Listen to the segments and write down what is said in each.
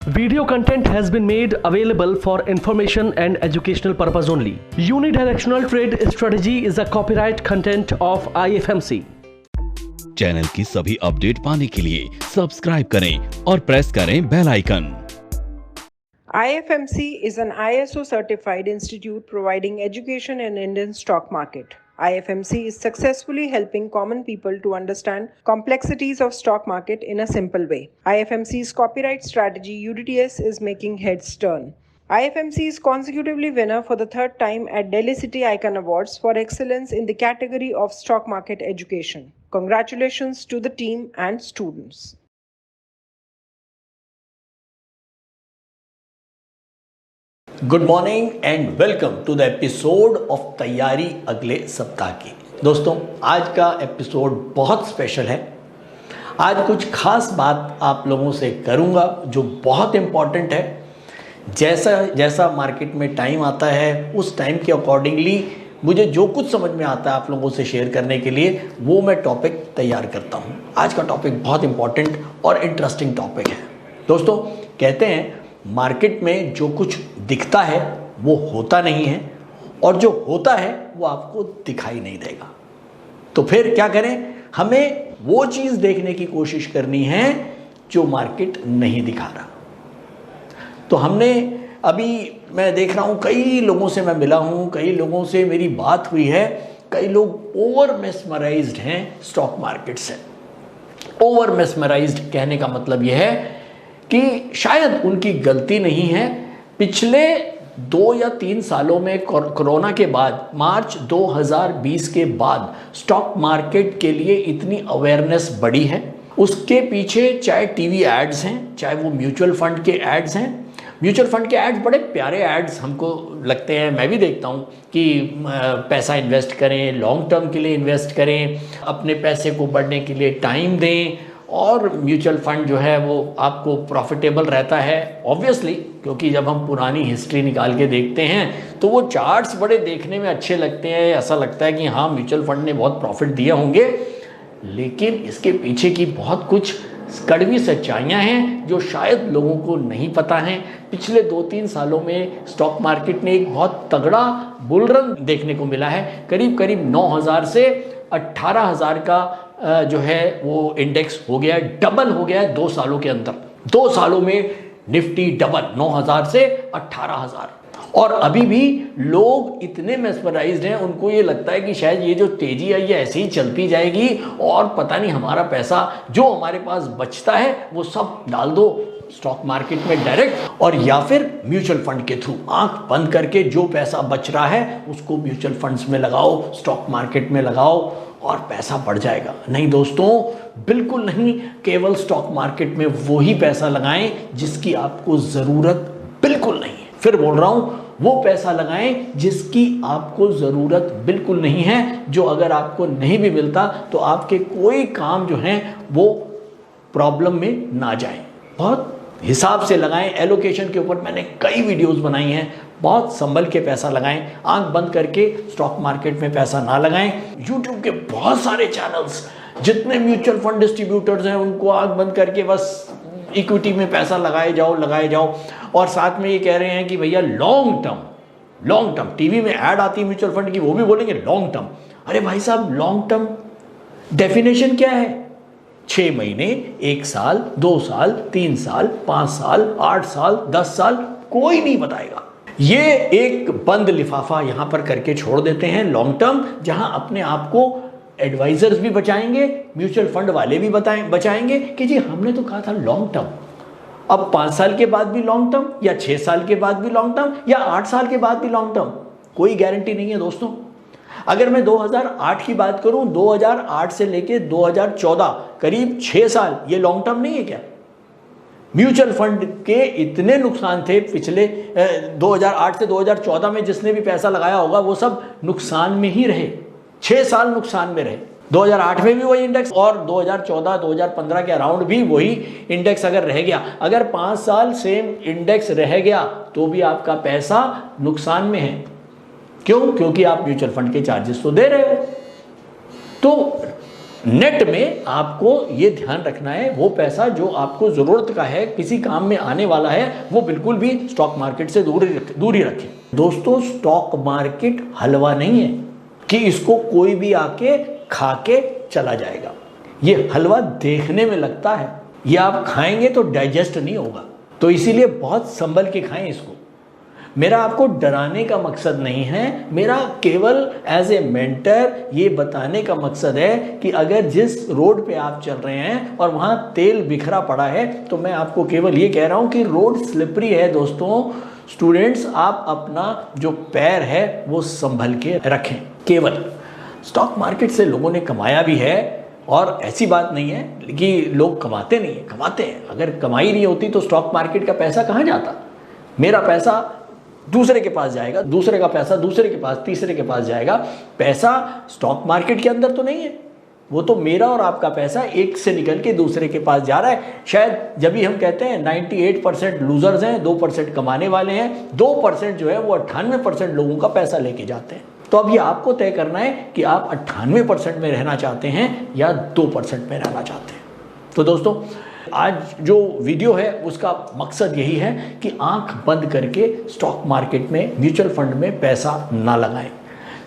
Video content has been made available for information and educational purpose only. Unidirectional trade strategy is a copyright content of IFMC. Channel की सभी update पाने के लिए subscribe करें और press करें bell icon. IFMC is an ISO certified institute providing education in Indian stock market. IFMC is successfully helping common people to understand complexities of stock market in a simple way. IFMC's copyright strategy UDTS is making heads turn. IFMC is consecutively winner for the third time at Delhi City Icon Awards for excellence in the category of stock market education. Congratulations to the team and students. Good morning and welcome to the episode of तैयारी अगले सप्ताह की। दोस्तों, आज का episode बहुत special है। आज कुछ खास बात आप लोगों से करूंगा जो बहुत इम्पॉर्टेंट है। जैसा मार्केट में टाइम आता है उस टाइम के अकॉर्डिंगली मुझे जो कुछ समझ में आता है आप लोगों से शेयर करने के लिए वो मैं टॉपिक तैयार करता हूँ। आज का टॉपिक बहुत इम्पॉर्टेंट और इंटरेस्टिंग टॉपिक है। दोस्तों, कहते हैं मार्केट में जो कुछ दिखता है वो होता नहीं है और जो होता है वो आपको दिखाई नहीं देगा। तो फिर क्या करें? हमें वो चीज़ देखने की कोशिश करनी है जो मार्केट नहीं दिखा रहा। तो हमने अभी मैं देख रहा हूँ कई लोगों से मैं मिला हूँ, कई लोगों से मेरी बात हुई है। कई लोग ओवर मेस्मराइज्ड हैं स्टॉक मार्केट से। ओवर मेस्मराइज्ड कहने का मतलब यह है कि शायद उनकी गलती नहीं है। पिछले 2 या 3 सालों में कोरोना के बाद मार्च 2020 के बाद स्टॉक मार्केट के लिए इतनी अवेयरनेस बढ़ी है। उसके पीछे चाहे टीवी एड्स हैं, चाहे वो म्यूचुअल फंड के एड्स हैं। म्यूचुअल फंड के एड्स बड़े प्यारे एड्स हमको लगते हैं, मैं भी देखता हूँ कि पैसा इन्वेस्ट करें, लॉन्ग टर्म के लिए इन्वेस्ट करें, अपने पैसे को बढ़ने के लिए टाइम दें और म्यूचुअल फंड जो है वो आपको प्रॉफिटेबल रहता है ऑब्वियसली, क्योंकि जब हम पुरानी हिस्ट्री निकाल के देखते हैं तो वो चार्ट्स बड़े देखने में अच्छे लगते हैं। ऐसा लगता है कि हाँ, म्यूचुअल फंड ने बहुत प्रॉफिट दिए होंगे, लेकिन इसके पीछे की बहुत कुछ कड़वी सच्चाइयाँ हैं जो शायद लोगों को नहीं पता हैं। पिछले 2-3 सालों में स्टॉक मार्केट ने एक बहुत तगड़ा बुल रन देखने को मिला है। करीब करीब 9,000 से 18,000 का जो है वो इंडेक्स हो गया, डबल हो गया है 2 सालों के अंदर। 2 सालों में निफ्टी डबल, 9,000 से 18,000। और अभी भी लोग इतने मेस्मराइज्ड हैं, उनको ये लगता है कि शायद ये जो तेजी है ये ऐसे ही चलती जाएगी और पता नहीं हमारा पैसा जो हमारे पास बचता है वो सब डाल दो स्टॉक मार्केट में डायरेक्ट, और या फिर म्यूचुअल फंड के थ्रू आंख बंद करके जो पैसा बच रहा है उसको म्यूचुअल फंड्स में लगाओ, स्टॉक मार्केट में लगाओ और पैसा बढ़ जाएगा। नहीं दोस्तों, बिल्कुल नहीं। केवल स्टॉक मार्केट में वही पैसा लगाएं जिसकी आपको ज़रूरत बिल्कुल नहीं है। फिर बोल रहा हूं, वो पैसा लगाएं जिसकी आपको ज़रूरत बिल्कुल नहीं है, जो अगर आपको नहीं भी मिलता तो आपके कोई काम जो हैं वो प्रॉब्लम में ना जाए। बहुत हिसाब से लगाएं। एलोकेशन के ऊपर मैंने कई वीडियोस बनाई हैं। बहुत संभल के पैसा लगाएं, आंख बंद करके स्टॉक मार्केट में पैसा ना लगाएं। यूट्यूब के बहुत सारे चैनल्स, जितने म्यूचुअल फंड डिस्ट्रीब्यूटर्स हैं, उनको आंख बंद करके बस इक्विटी में पैसा लगाए जाओ और साथ में ये कह रहे हैं कि भैया लॉन्ग टर्म। टीवी में ऐड आती है म्यूचुअल फंड की, वो भी बोलेंगे लॉन्ग टर्म। अरे भाई साहब, लॉन्ग टर्म डेफिनेशन क्या है? 6 महीने, 1 साल, 2 साल, 3 साल, 5 साल, 8 साल, 10 साल, कोई नहीं बताएगा। ये एक बंद लिफाफा यहां पर करके छोड़ देते हैं लॉन्ग टर्म, जहां अपने आप को एडवाइजर्स भी बचाएंगे, म्यूचुअल फंड वाले भी बचाएंगे कि जी हमने तो कहा था लॉन्ग टर्म। अब 5 साल के बाद भी लॉन्ग टर्म, या 6 साल के बाद भी लॉन्ग टर्म, या 8 साल के बाद भी लॉन्ग टर्म, कोई गारंटी नहीं है दोस्तों। अगर मैं 2008 की बात करूं, 2008 से लेके 2014 करीब 6 साल, ये लॉन्ग टर्म नहीं है क्या? म्यूचुअल फंड के इतने नुकसान थे पिछले 2008 से 2014 में, जिसने भी पैसा लगाया होगा वो सब नुकसान में ही रहे। 6 साल नुकसान में रहे। 2008 में भी वही इंडेक्स और 2014-2015 के अराउंड भी वही इंडेक्स अगर रह गया, अगर 5 साल सेम इंडेक्स रह गया तो भी आपका पैसा नुकसान में है। क्यों? क्योंकि आप म्यूचुअल फंड के चार्जेस तो दे रहे हो। तो नेट में आपको ये ध्यान रखना है, वो पैसा जो आपको जरूरत का है, किसी काम में आने वाला है, वो बिल्कुल भी स्टॉक मार्केट से दूरी रखें। दोस्तों, स्टॉक मार्केट हलवा नहीं है कि इसको कोई भी आके खा के चला जाएगा। ये हलवा देखने में लगता है, ये आप खाएंगे तो डाइजेस्ट नहीं होगा, तो इसीलिए बहुत संभल के खाएं इसको। मेरा आपको डराने का मकसद नहीं है, मेरा केवल एज ए मेंटर ये बताने का मकसद है कि अगर जिस रोड पे आप चल रहे हैं और वहाँ तेल बिखरा पड़ा है, तो मैं आपको केवल ये कह रहा हूँ कि रोड स्लिपरी है। दोस्तों, स्टूडेंट्स, आप अपना जो पैर है वो संभल के रखें। केवल स्टॉक मार्केट से लोगों ने कमाया भी है, और ऐसी बात नहीं है कि लोग कमाते नहीं है, कमाते हैं। अगर कमाई नहीं होती तो स्टॉक मार्केट का पैसा कहाँ जाता? मेरा पैसा दूसरे के पास जाएगा, दूसरे का पैसा दूसरे के पास, तीसरे के पास जाएगा। पैसा स्टॉक मार्केट के अंदर तो नहीं है, वो तो मेरा और आपका पैसा एक से निकल के दूसरे के पास जा रहा है। शायद जब भी हम कहते हैं 98% लूजर्स हैं, 2% कमाने वाले हैं, 2% जो है वो 98% लोगों का पैसा लेके जाते हैं। तो अब ये आपको तय करना है कि आप 98% में रहना चाहते हैं या 2% में रहना चाहते हैं। तो दोस्तों, आज जो वीडियो है उसका मकसद यही है कि आंख बंद करके स्टॉक मार्केट में, म्यूचुअल फंड में पैसा ना लगाएं,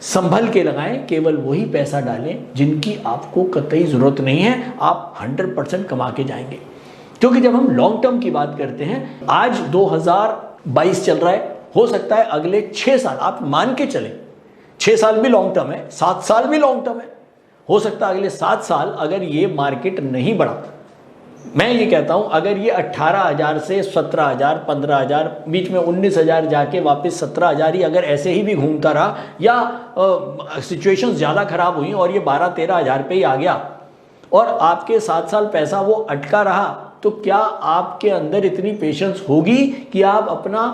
संभल के लगाएं। केवल वही पैसा डालें जिनकी आपको कतई ज़रूरत नहीं है। आप 100% कमा के जाएंगे। क्योंकि जब हम लॉन्ग टर्म की बात करते हैं, आज 2022 चल रहा है, हो सकता है अगले 6 साल, आप मान के चलें 6 साल भी लॉन्ग टर्म है, 7 साल भी लॉन्ग टर्म है, हो सकता है अगले 7 साल अगर ये मार्केट नहीं बढ़ा, मैं ये कहता हूं अगर ये 18,000 से 17,000, 15,000, बीच में 19,000 जाके वापस 17,000 ही अगर ऐसे ही भी घूमता रहा, या सिचुएशंस ज़्यादा खराब हुई और ये 12-13,000 पे ही आ गया और आपके 7 साल पैसा वो अटका रहा, तो क्या आपके अंदर इतनी पेशेंस होगी कि आप अपना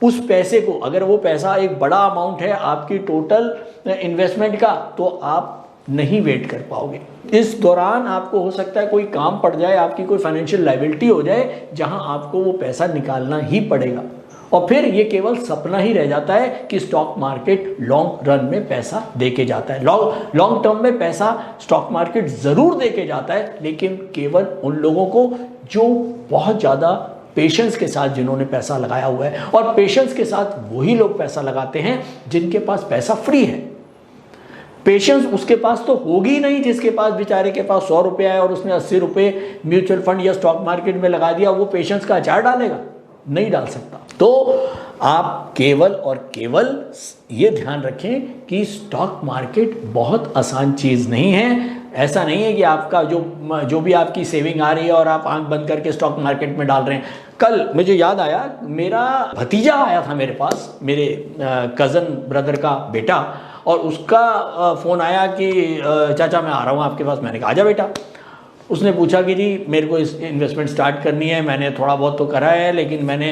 उस पैसे को, अगर वो पैसा एक बड़ा अमाउंट है आपकी टोटल इन्वेस्टमेंट का, तो आप नहीं वेट कर पाओगे। इस दौरान आपको हो सकता है कोई काम पड़ जाए, आपकी कोई फाइनेंशियल लायबिलिटी हो जाए जहां आपको वो पैसा निकालना ही पड़ेगा, और फिर ये केवल सपना ही रह जाता है कि स्टॉक मार्केट लॉन्ग रन में पैसा देके जाता है। लॉन्ग टर्म में पैसा स्टॉक मार्केट ज़रूर देके जाता है, लेकिन केवल उन लोगों को जो बहुत ज़्यादा पेशेंस के साथ जिन्होंने पैसा लगाया हुआ है, और पेशेंस के साथ वही लोग पैसा लगाते हैं जिनके पास पैसा फ्री है। पेशेंस उसके पास तो होगी नहीं जिसके पास, बेचारे के पास 100 रुपये आए और उसने 80 रुपये म्यूचुअल फंड या स्टॉक मार्केट में लगा दिया, वो पेशेंस का अचार डालेगा? नहीं डाल सकता। तो आप केवल और केवल ये ध्यान रखें कि स्टॉक मार्केट बहुत आसान चीज़ नहीं है। ऐसा नहीं है कि आपका जो भी आपकी सेविंग आ रही है और आप आंख बंद करके स्टॉक मार्केट में डाल रहे हैं। कल मुझे याद आया, मेरा भतीजा आया था मेरे पास, मेरे कज़न ब्रदर का बेटा, और उसका फ़ोन आया कि चाचा मैं आ रहा हूँ आपके पास। मैंने कहा आजा बेटा। उसने पूछा कि जी मेरे को इस इन्वेस्टमेंट स्टार्ट करनी है, मैंने थोड़ा बहुत तो करा है, लेकिन मैंने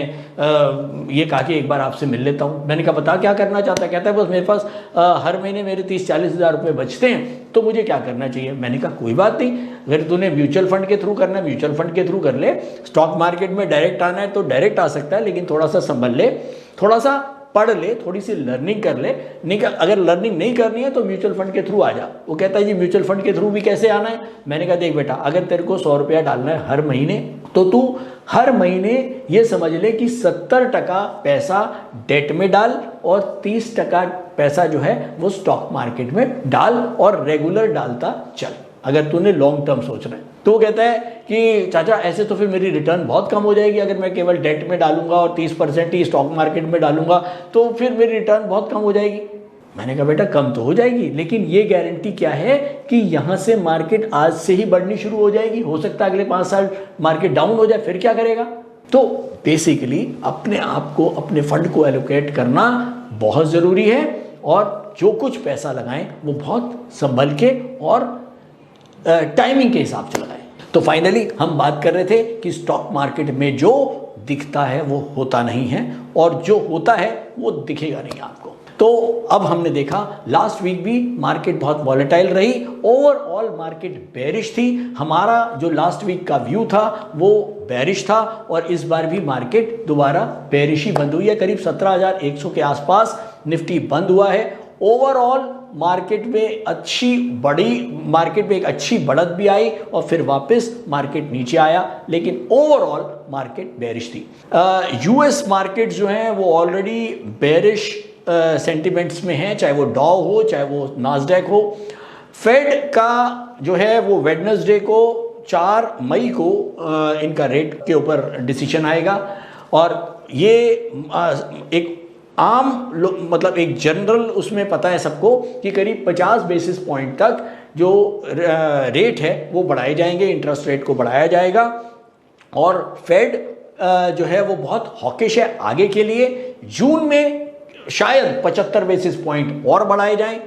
ये कहा कि एक बार आपसे मिल लेता हूँ। मैंने कहा बता क्या करना चाहता है? कहता है बस मेरे पास हर महीने मेरे 30-40 हज़ार रुपये बचते हैं, तो मुझे क्या करना चाहिए? मैंने कहा कोई बात नहीं, अगर तूने म्यूचुअल फंड के थ्रू करना है म्यूचुअल फंड के थ्रू कर ले, स्टॉक मार्केट में डायरेक्ट आना है तो डायरेक्ट आ सकता है, लेकिन थोड़ा सा संभल ले, थोड़ा सा पढ़ ले, थोड़ी सी लर्निंग कर ले। नहीं अगर लर्निंग नहीं करनी है तो म्यूचुअल फंड के थ्रू आ जा। वो कहता है जी म्यूचुअल फंड के थ्रू भी कैसे आना है? मैंने कहा देख बेटा, अगर तेरे को 100 रुपया डालना है हर महीने, तो तू हर महीने ये समझ ले कि 70% पैसा डेट में डाल और 30% पैसा जो है वो स्टॉक मार्केट में डाल, और रेगुलर डालता चल, अगर तूने लॉन्ग टर्म सोच रहा है। तो वो कहता है कि चाचा ऐसे तो फिर मेरी रिटर्न बहुत कम हो जाएगी, अगर मैं केवल डेट में डालूंगा और 30% ही स्टॉक मार्केट में डालूंगा तो फिर मेरी रिटर्न बहुत कम हो जाएगी। मैंने कहा बेटा कम तो हो जाएगी, लेकिन ये गारंटी क्या है कि यहाँ से मार्केट आज से ही बढ़नी शुरू हो जाएगी? हो सकता है अगले 5 साल मार्केट डाउन हो जाए, फिर क्या करेगा? तो बेसिकली अपने आप को, अपने फंड को एलोकेट करना बहुत ज़रूरी है, और जो कुछ पैसा लगाएं वो बहुत संभल के और टाइमिंग के हिसाब से लगाएं। तो फाइनली हम बात कर रहे थे कि स्टॉक मार्केट में जो दिखता है वो होता नहीं है, और जो होता है वो दिखेगा नहीं आपको। तो अब हमने देखा लास्ट वीक भी मार्केट बहुत वॉलेटाइल रही, ओवरऑल मार्केट बेरिश थी। हमारा जो लास्ट वीक का व्यू था वो बेरिश था, और इस बार भी मार्केट दोबारा बेरिश ही बंद हुई है। करीब 17,100 के आसपास निफ्टी बंद हुआ है। ओवरऑल मार्केट में एक अच्छी बढ़त भी आई और फिर वापस मार्केट नीचे आया, लेकिन ओवरऑल मार्केट बेरिश थी। यूएस मार्केट जो है वो ऑलरेडी बेरिश सेंटिमेंट्स में है, चाहे वो डाउ हो चाहे वो नास्डैक हो। फेड का जो है वो वेडनेसडे को 4 मई को इनका रेट के ऊपर डिसीजन आएगा और ये एक आम मतलब एक जनरल उसमें पता है सबको कि करीब 50 बेसिस पॉइंट तक जो रेट है वो बढ़ाए जाएंगे, इंटरेस्ट रेट को बढ़ाया जाएगा और फेड जो है वो बहुत हॉकिश है आगे के लिए। जून में शायद 75 बेसिस पॉइंट और बढ़ाए जाएं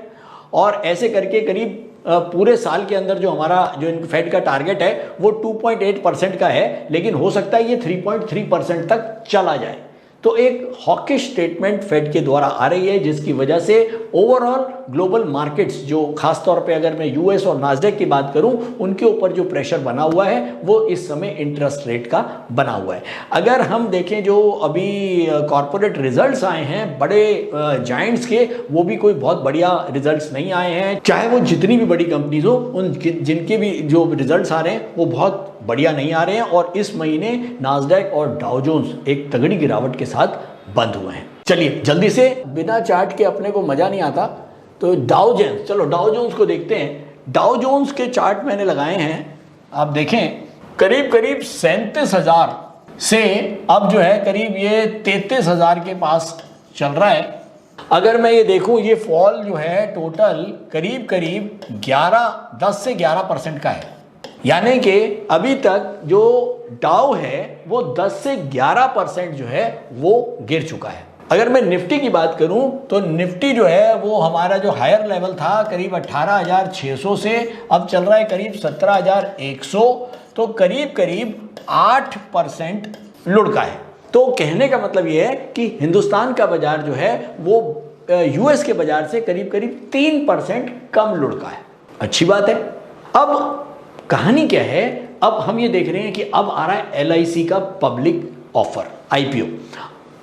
और ऐसे करके करीब पूरे साल के अंदर जो हमारा जो फेड का टारगेट है वो 2.8% का है, लेकिन हो सकता है ये 3.3% तक चला जाए। तो एक हॉकिश स्टेटमेंट फेड के द्वारा आ रही है, जिसकी वजह से ओवरऑल ग्लोबल मार्केट्स जो खास तौर पे अगर मैं यूएस और नास्डैक की बात करूं उनके ऊपर जो प्रेशर बना हुआ है वो इस समय इंटरेस्ट रेट का बना हुआ है। अगर हम देखें जो अभी कॉर्पोरेट रिजल्ट्स आए हैं बड़े जायंट्स के, वो भी कोई बहुत बढ़िया रिजल्ट्स नहीं आए हैं, चाहे वो जितनी भी बड़ी कंपनीज हो उन जिनके भी जो रिजल्ट्स आ रहे हैं वो बहुत बढ़िया नहीं आ रहे हैं और इस महीने नास्डैक और डाउ जोन्स एक तगड़ी गिरावट के साथ बंद हुए हैं। चलिए जल्दी से, बिना चार्ट के अपने को मजा नहीं आता, तो डाउ जोन्स, चलो डाउ जोन्स को देखते हैं। डाउ जोन्स के चार्ट मैंने लगाए हैं, आप देखें करीब 37,000 से अब जो है करीब ये 33,000 के पास चल रहा है। अगर मैं ये देखूं ये फॉल जो है टोटल करीब 10 से 11% का है, यानी कि अभी तक जो डाउ है वो 10 से 11% जो है वो गिर चुका है। अगर मैं निफ्टी की बात करूं तो निफ्टी जो है वो हमारा जो हायर लेवल था करीब 18,600 से अब चल रहा है करीब 17,100, तो करीब 8% लुढ़का है। तो कहने का मतलब ये है कि हिंदुस्तान का बाजार जो है वो यूएस के बाजार से करीब 3% कम लुढ़का है। अच्छी बात है। अब कहानी क्या है, अब हम ये देख रहे हैं कि अब आ रहा है LIC का पब्लिक ऑफर IPO।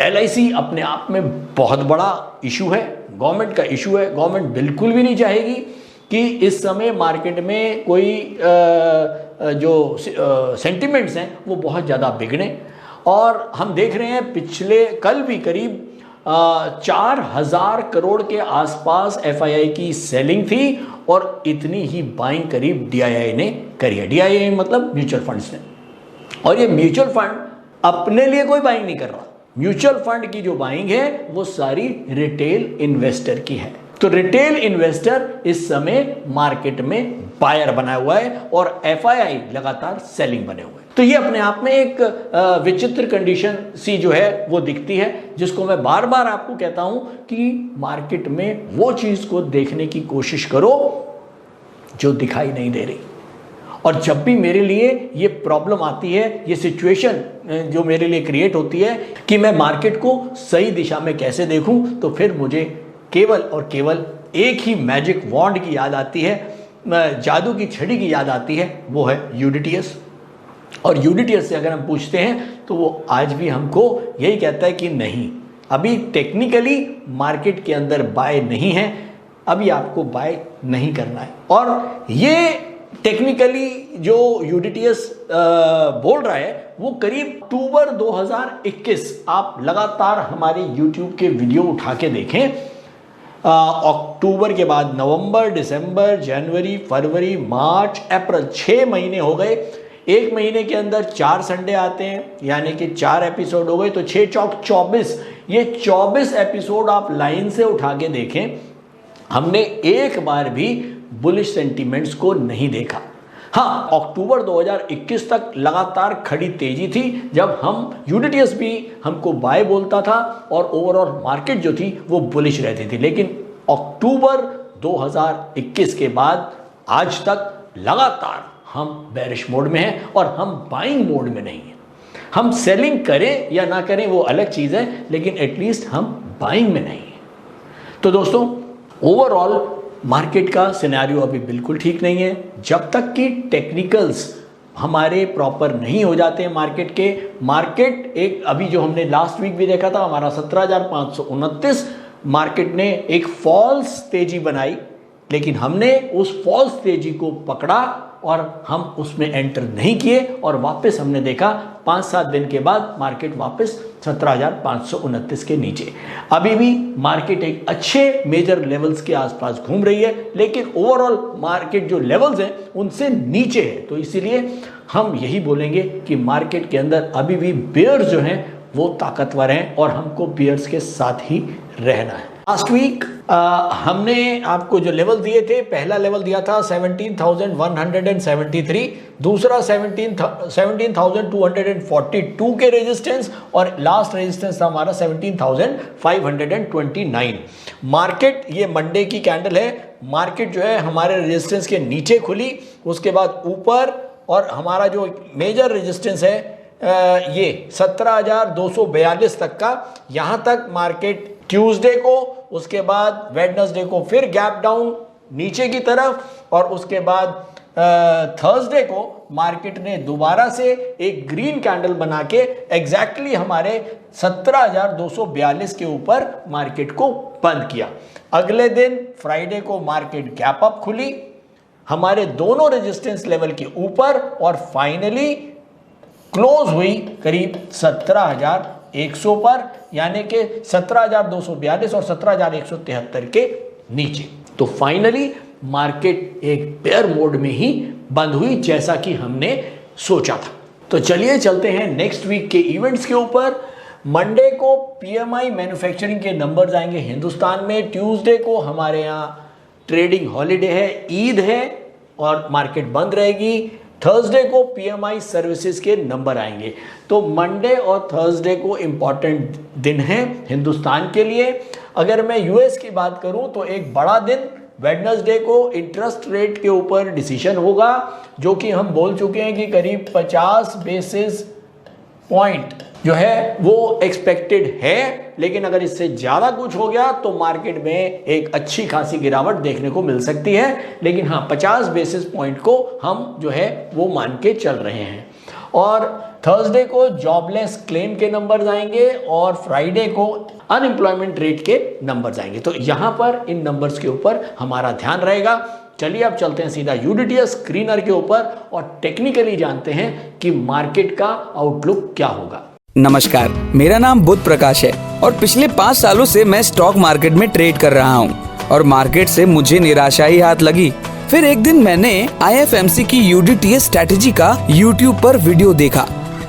LIC अपने आप में बहुत बड़ा इशू है, गवर्नमेंट का इशू है। गवर्नमेंट बिल्कुल भी नहीं चाहेगी कि इस समय मार्केट में कोई जो सेंटिमेंट्स हैं वो बहुत ज़्यादा बिगड़े और हम देख रहे हैं पिछले कल भी करीब 4,000 करोड़ के आसपास FII की सेलिंग थी और इतनी ही बाइंग करीब DII ने करी है। DII मतलब म्यूचुअल फंड्स ने, और ये म्यूचुअल फंड अपने लिए कोई बाइंग नहीं कर रहा। म्यूचुअल फंड की जो बाइंग है वो सारी रिटेल इन्वेस्टर की है। तो रिटेल इन्वेस्टर इस समय मार्केट में बायर बना हुआ है और FII लगातार सेलिंग बने हुए हैं। तो ये अपने आप में एक विचित्र कंडीशन सी जो है वो दिखती है, जिसको मैं बार बार आपको कहता हूं कि मार्केट में वो चीज को देखने की कोशिश करो जो दिखाई नहीं दे रही। और जब भी मेरे लिए ये प्रॉब्लम आती है, ये सिचुएशन जो मेरे लिए क्रिएट होती है कि मैं मार्केट को सही दिशा में कैसे देखूं, तो फिर मुझे केवल और केवल एक ही मैजिक वॉन्ड की याद आती है, जादू की छड़ी की याद आती है, वो है UDTS। और UDTS से अगर हम पूछते हैं तो वो आज भी हमको यही कहता है कि नहीं, अभी टेक्निकली मार्केट के अंदर बाय नहीं है, अभी आपको बाय नहीं करना है। और ये टेक्निकली जो UDTS बोल रहा है वो करीब अक्टूबर 2021, आप लगातार हमारे YouTube के वीडियो उठा के देखें, अक्टूबर के बाद नवंबर, दिसंबर, जनवरी, फरवरी, मार्च, अप्रैल, 6 महीने हो गए। एक महीने के अंदर 4 संडे आते हैं, यानी कि 4 एपिसोड हो गए, तो 6 चौक 24, ये 24 एपिसोड आप लाइन से उठा के देखें, हमने एक बार भी बुलिश सेंटीमेंट्स को नहीं देखा। हाँ, अक्टूबर 2021 तक लगातार खड़ी तेजी थी जब हम UDTS भी हमको बाय बोलता था और ओवरऑल मार्केट जो थी वो बुलिश रहती थी। लेकिन अक्टूबर 2021 के बाद आज तक लगातार हम बेरिश मोड में हैं और हम बाइंग मोड में नहीं हैं। हम सेलिंग करें या ना करें वो अलग चीज़ है, लेकिन एटलीस्ट हम बाइंग में नहीं हैं। तो दोस्तों, ओवरऑल मार्केट का सिनेरियो अभी बिल्कुल ठीक नहीं है। जब तक कि टेक्निकल्स हमारे प्रॉपर नहीं हो जाते हैं मार्केट के, मार्केट एक अभी जो हमने लास्ट वीक भी देखा था हमारा 17,529, मार्केट ने एक फॉल्स तेजी बनाई, लेकिन हमने उस फॉल्स तेजी को पकड़ा और हम उसमें एंटर नहीं किए और वापस हमने देखा 5-7 दिन के बाद मार्केट वापस 17,529 के नीचे। अभी भी मार्केट एक अच्छे मेजर लेवल्स के आसपास घूम रही है, लेकिन ओवरऑल मार्केट जो लेवल्स हैं उनसे नीचे है। तो इसीलिए हम यही बोलेंगे कि मार्केट के अंदर अभी भी बेयर्स जो हैं वो ताकतवर हैं और हमको बेयर्स के साथ ही रहना है। लास्ट वीक हमने आपको जो लेवल दिए थे, पहला लेवल दिया था 17,173, दूसरा 17,242 के रेजिस्टेंस और लास्ट रेजिस्टेंस था हमारा 17,529। मार्केट, ये मंडे की कैंडल है, मार्केट जो है हमारे रेजिस्टेंस के नीचे खुली, उसके बाद ऊपर, और हमारा जो मेजर रेजिस्टेंस है ये 17,242 तक का, यहाँ तक मार्केट ट्यूसडे को, उसके बाद वेडनेसडे को फिर गैप डाउन नीचे की तरफ, और उसके बाद थर्सडे को मार्केट ने दोबारा से एक ग्रीन कैंडल बना के एग्जैक्टली हमारे 17,242 के ऊपर मार्केट को बंद किया। अगले दिन फ्राइडे को मार्केट गैप अप खुली हमारे दोनों रेजिस्टेंस लेवल के ऊपर और फाइनली क्लोज हुई करीब 17,100 पर, यानी कि 17,242 और 17,173 के नीचे। तो फाइनली मार्केट एक बेयर मोड में ही बंद हुई, जैसा कि हमने सोचा था। तो चलिए चलते हैं नेक्स्ट वीक के इवेंट्स के ऊपर। मंडे को पीएमआई मैन्युफैक्चरिंग के नंबर्स आएंगे हिंदुस्तान में। ट्यूसडे को हमारे यहाँ ट्रेडिंग हॉलीडे है, ईद है और मार्केट बंद रहेगी। थर्सडे को पीएमआई सर्विसेज के नंबर आएंगे। तो मंडे और थर्सडे को इंपॉर्टेंट दिन है हिंदुस्तान के लिए। अगर मैं यूएस की बात करूं तो एक बड़ा दिन वेडनेसडे को इंटरेस्ट रेट के ऊपर डिसीजन होगा, जो कि हम बोल चुके हैं कि करीब 50 बेसिस पॉइंट जो है वो एक्सपेक्टेड है, लेकिन अगर इससे ज़्यादा कुछ हो गया तो मार्केट में एक अच्छी खासी गिरावट देखने को मिल सकती है। लेकिन हाँ, 50 बेसिस पॉइंट को हम जो है वो मान के चल रहे हैं। और थर्सडे को जॉबलेस क्लेम के नंबर्स आएंगे और फ्राइडे को अनएम्प्लॉयमेंट रेट के नंबर्स आएंगे। तो यहाँ पर इन नंबर्स के ऊपर हमारा ध्यान रहेगा। चलिए अब चलते हैं सीधा यूडीटीएस स्क्रीनर के ऊपर और टेक्निकली जानते हैं कि मार्केट का आउटलुक क्या होगा। नमस्कार, मेरा नाम बुध प्रकाश है और पिछले 5 सालों से मैं स्टॉक मार्केट में ट्रेड कर रहा हूँ और मार्केट से मुझे निराशा ही हाथ लगी। फिर एक दिन मैंने IFMC की यूडीटीएस स्ट्रैटेजी का YouTube पर वीडियो देखा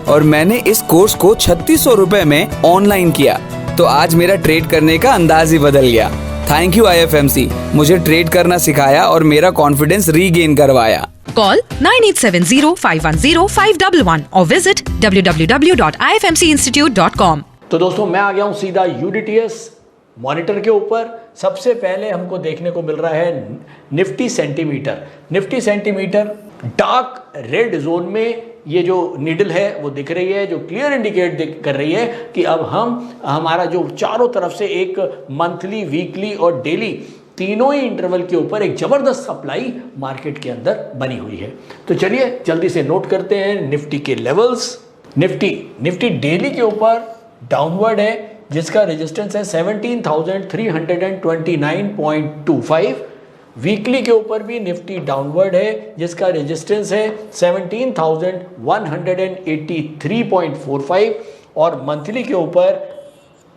और मैंने इस कोर्स को 3600 रुपए में ऑनलाइन किया। तो आज मेरा ट्रेड करने का अंदाज ही बदल गया। थैंक यू IFMC, मुझे ट्रेड करना सिखाया और मेरा कॉन्फिडेंस रीगेन करवाया। Call 9870510511 or visit www.ifmcinstitute.com। तो दोस्तों मैं आ गया हूं सीधा यूडीटीएस मॉनिटर के ऊपर। सबसे पहले हमको देखने को मिल रहा है Nifty centimetre. Nifty centimetre dark red zone में ये जो नीडल है वो दिख रही है, जो क्लियर इंडिकेट कर रही है कि अब हमारा जो चारों तरफ से एक मंथली, वीकली और डेली तीनों ही इंटरवल के ऊपर एक जबरदस्त सप्लाई मार्केट के अंदर बनी हुई है। तो चलिए जल्दी से नोट करते हैं निफ्टी के लेवल्स। निफ्टी डेली के ऊपर डाउनवर्ड है, जिसका रेजिस्टेंस है 17,329.25। वीकली के ऊपर भी निफ्टी डाउनवर्ड है, जिसका रेजिस्टेंस है 17,183.45 और मंथली के ऊपर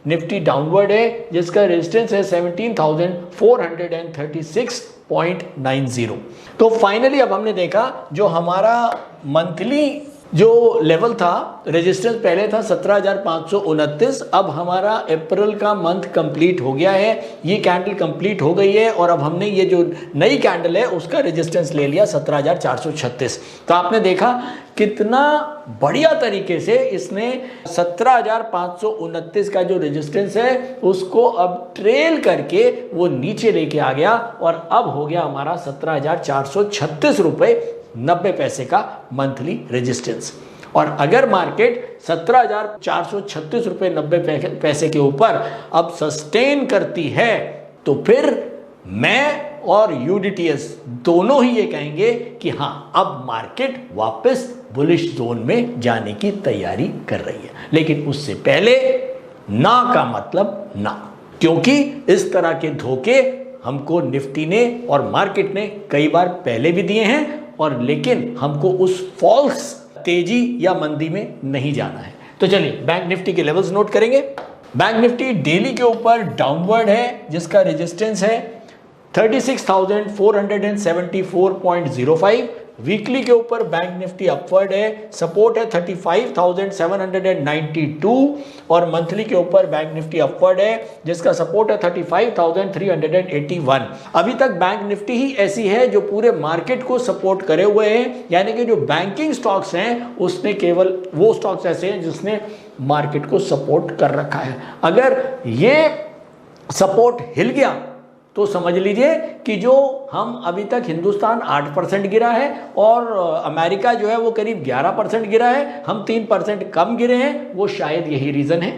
निफ्टी डाउनवर्ड है, जिसका रेजिस्टेंस है 17,436.90। तो फाइनली अब हमने देखा जो हमारा मंथली जो लेवल था, रेजिस्टेंस पहले था 17,529, अब हमारा अप्रैल का मंथ कंप्लीट हो गया है, ये कैंडल कंप्लीट हो गई है और अब हमने ये जो नई कैंडल है उसका रेजिस्टेंस ले लिया 17,436। तो आपने देखा कितना बढ़िया तरीके से इसने 17,529 का जो रेजिस्टेंस है उसको अब ट्रेल करके वो नीचे लेके आ गया और अब हो गया हमारा 17,436 रुपये 90 पैसे का मंथली रेजिस्टेंस। और अगर मार्केट 17,436 रुपये 90 पैसे के ऊपर अब सस्टेन करती है तो फिर मैं और यूडीटीएस दोनों ही ये कहेंगे कि हाँ, अब मार्केट वापस बुलिश जोन में जाने की तैयारी कर रही है। लेकिन उससे पहले ना का मतलब ना। क्योंकि इस तरह के धोखे हमको निफ्टी ने और मार्केट ने कई बार पहले भी दिए हैं, और लेकिन हमको उस फॉल्स तेजी या मंदी में नहीं जाना है। तो चलिए बैंक निफ्टी के लेवल्स नोट करेंगे। बैंक निफ्टी डेली के ऊपर डाउनवर्ड है, जिसका रेजिस्टेंस है 36,474.05। वीकली के ऊपर बैंक निफ्टी अपवर्ड है, सपोर्ट है 35,792, और मंथली के ऊपर बैंक निफ्टी अपवर्ड है, जिसका सपोर्ट है 35,381। अभी तक बैंक निफ्टी ही ऐसी है जो पूरे मार्केट को सपोर्ट करे हुए है, यानी कि जो बैंकिंग स्टॉक्स हैं उसने केवल वो स्टॉक्स ऐसे हैं जिसने मार्केट को सपोर्ट कर रखा है। अगर ये सपोर्ट हिल गया तो समझ लीजिए कि जो हम अभी तक हिंदुस्तान 8% गिरा है और अमेरिका जो है वो करीब 11% गिरा है, हम 3% कम गिरे हैं, वो शायद यही रीज़न है।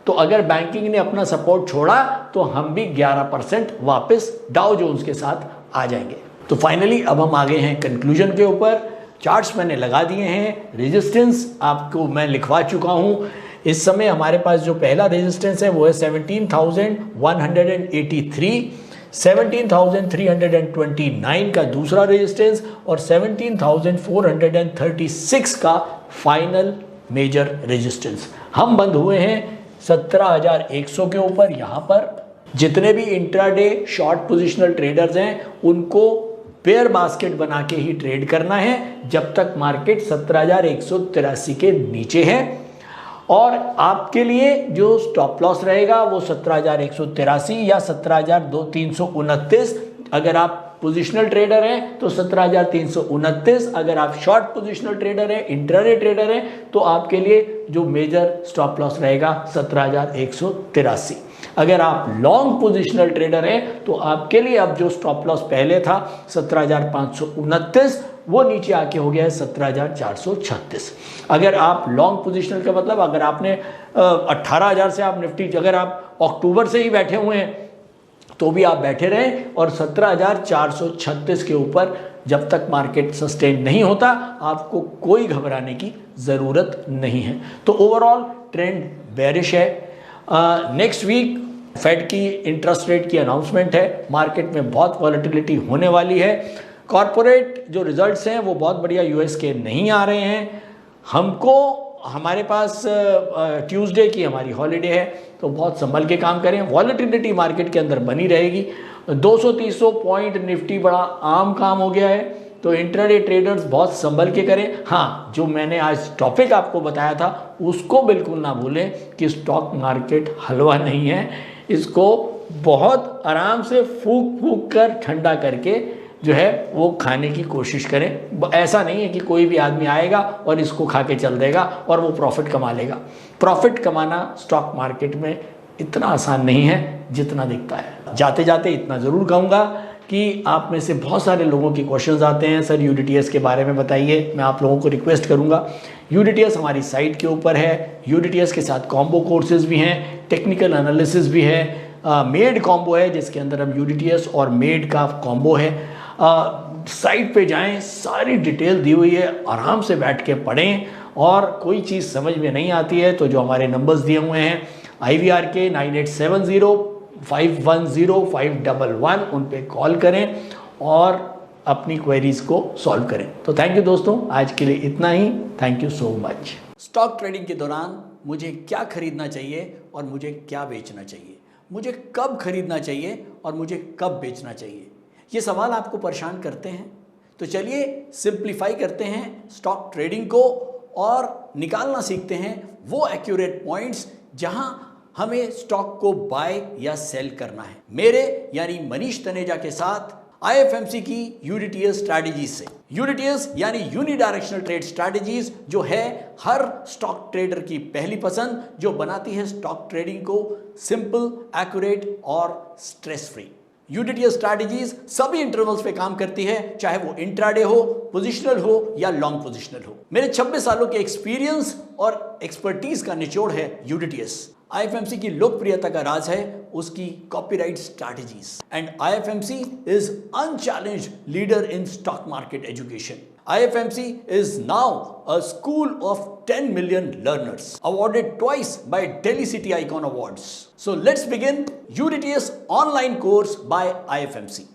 तो अगर बैंकिंग ने अपना सपोर्ट छोड़ा तो हम भी 11% वापस डाउ जोन्स के साथ आ जाएंगे। तो फाइनली अब हम आ गए हैं कंक्लूजन के ऊपर। चार्ट्स मैंने लगा दिए हैं, रेजिस्टेंस आपको मैं लिखवा चुका हूँ। इस समय हमारे पास जो पहला रेजिस्टेंस है वो है 17,183, 17,329 का दूसरा रेजिस्टेंस और 17,436 का फाइनल मेजर रेजिस्टेंस। हम बंद हुए हैं 17,100 के ऊपर। यहाँ पर जितने भी इंट्राडे शॉर्ट पोजिशनल ट्रेडर्स हैं उनको पेयर बास्केट बना के ही ट्रेड करना है जब तक मार्केट 17,183 के नीचे है। और आपके लिए जो स्टॉप लॉस रहेगा वो 17,183 या 17,329। अगर आप पोजिशनल ट्रेडर हैं तो 17,329, अगर आप शॉर्ट पोजिशनल ट्रेडर हैं, इंट्राडे ट्रेडर हैं, तो आपके लिए जो मेजर स्टॉप लॉस रहेगा 17,183। अगर आप लॉन्ग पोजिशनल ट्रेडर हैं तो आपके लिए अब जो स्टॉप लॉस पहले था 17,529, वो नीचे आके हो गया है 17,436। अगर आप लॉन्ग पोजिशनल का मतलब अगर आपने 18,000 से आप निफ्टी, अगर आप अक्टूबर से ही बैठे हुए हैं तो भी आप बैठे रहें, और 17,436 के ऊपर जब तक मार्केट सस्टेन नहीं होता आपको कोई घबराने की ज़रूरत नहीं है। तो ओवरऑल ट्रेंड बेरिश है। नेक्स्ट वीक फेड की इंटरेस्ट रेट की अनाउंसमेंट है, मार्केट में बहुत वॉलेटिलिटी होने वाली है। कॉरपोरेट जो रिजल्ट्स हैं वो बहुत बढ़िया यूएस के नहीं आ रहे हैं। हमारे पास ट्यूसडे की हमारी हॉलीडे है, तो बहुत संभल के काम करें। वॉलेटिलिटी मार्केट के अंदर बनी रहेगी। 200-300 पॉइंट निफ्टी बड़ा आम काम हो गया है, तो इंट्राडे ट्रेडर्स बहुत संभल के करें। हाँ, जो मैंने आज टॉपिक आपको बताया था उसको बिल्कुल ना भूलें कि स्टॉक मार्केट हलवा नहीं है। इसको बहुत आराम से फूक फूक कर ठंडा करके जो है वो खाने की कोशिश करें। ऐसा नहीं है कि कोई भी आदमी आएगा और इसको खा के चल देगा और वो प्रॉफिट कमा लेगा। प्रॉफिट कमाना स्टॉक मार्केट में इतना आसान नहीं है जितना दिखता है। जाते जाते इतना ज़रूर कहूँगा कि आप में से बहुत सारे लोगों के क्वेश्चंस आते हैं, सर यूडीटीएस के बारे में बताइए। मैं आप लोगों को रिक्वेस्ट करूँगा, यूडीटीएस हमारी साइट के ऊपर है। यूडीटीएस के साथ कॉम्बो कोर्सेज भी हैं, टेक्निकल एनालिसिस भी है, मेड कॉम्बो है जिसके अंदर हम यूडीटीएस और मेड का कॉम्बो है। साइट पे जाएं, सारी डिटेल दी हुई है, आराम से बैठ के पढ़ें। और कोई चीज़ समझ में नहीं आती है तो जो हमारे नंबर्स दिए हुए हैं IVR के 9870510511, उन पे कॉल करें और अपनी क्वेरीज को सॉल्व करें। तो थैंक यू दोस्तों, आज के लिए इतना ही। Thank you so much. Stock trading के दौरान मुझे क्या खरीदना चाहिए और मुझे क्या बेचना चाहिए, मुझे कब खरीदना चाहिए और मुझे कब बेचना चाहिए, ये सवाल आपको परेशान करते हैं। तो चलिए सिंप्लीफाई करते हैं स्टॉक ट्रेडिंग को और निकालना सीखते हैं वो एक्यूरेट पॉइंट्स जहां हमें स्टॉक को बाय या सेल करना है। मेरे यानी मनीष तनेजा के साथ IFMC की यूडीटीएस स्ट्रैटेजीज से। यूडीटीएस यानी यूनिडायरेक्शनल ट्रेड स्ट्रैटेजीज, जो है हर स्टॉक ट्रेडर की पहली पसंद, जो बनाती है स्टॉक ट्रेडिंग को सिंपल, एक्यूरेट और स्ट्रेस फ्री। यूडीटीएस स्ट्रैटेजीज सभी इंटरवल्स पे काम करती है, चाहे वो इंट्राडे हो, पोजिशनल हो या लॉन्ग पोजिशनल हो। मेरे 26 सालों के एक्सपीरियंस और एक्सपर्टीज का निचोड़ है यूडीटीएस। IFMC की लोकप्रियता का राज है उसकी copyright strategies, and IFMC is unchallenged leader in stock market education. IFMC is now a school of 10 million learners, awarded twice by Delhi City Icon Awards. So let's begin UDTS online course by IFMC.